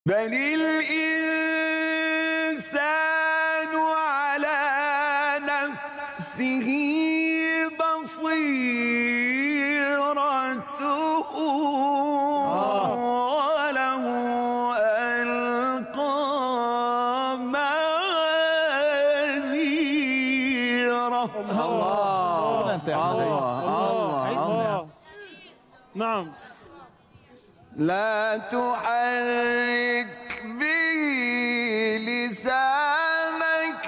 بل الإنسان على نفسه بصيرة ولو ألقى معاذيره. الله. نعم. لا تحرك به لسانك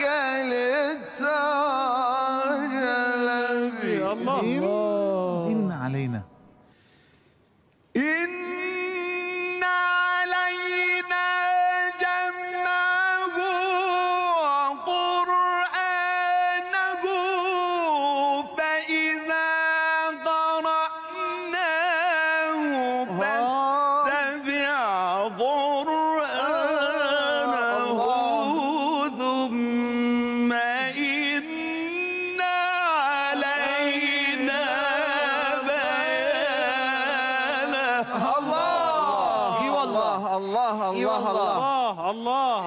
لتعجل به. الله. إن علينا إن علينا جمعه وقرآنه فإذا قرأناه فاتبع قرآنه ثم إن علينا بيانه. الله.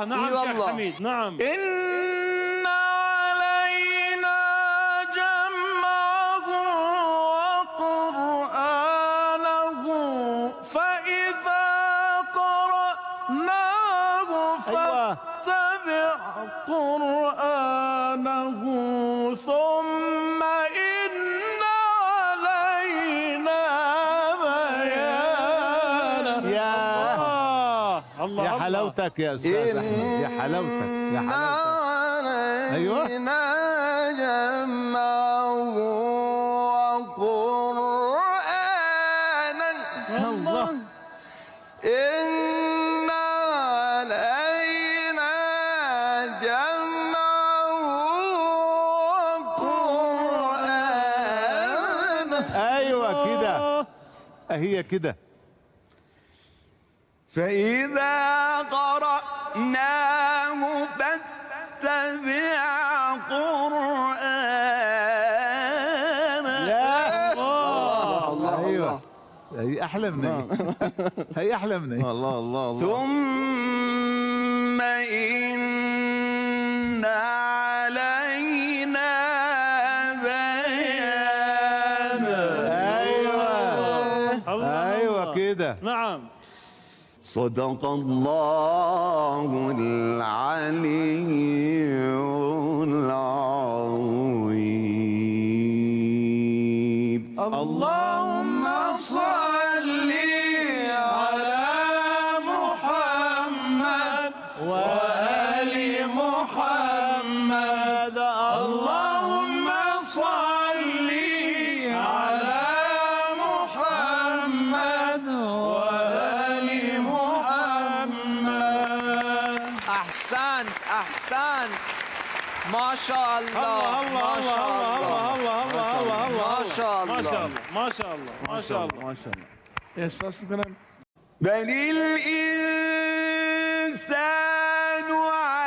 نعم شيخ حميد. نعم. إن علينا جمعه وقرآنه فإذا قرأناه فاتبع قرآنه ثم إن علينا بيانه. الله. يا حلاوتك يا أستاذ أحمد، يا حلاوتك يا حلاوتك. أيوة. علينا جمعه وقرآنا. الله. إن علينا جمعه وقرآنا. أيوة كده، هي كده. فإذا قرأناه فاتبع قرآنه. الله. أيوة، هي أحلى من إيه؟ هي أحلى من إيه؟ الله. ثم إن علينا بيانه. أيوة كده. نعم. صدق الله العلي العظيم. اللهم صل على محمد وآل محمد. اللهم صل على محمد وآل محمد. أحسنت ما شاء الله. الله. ما شاء الله. بل الإنسان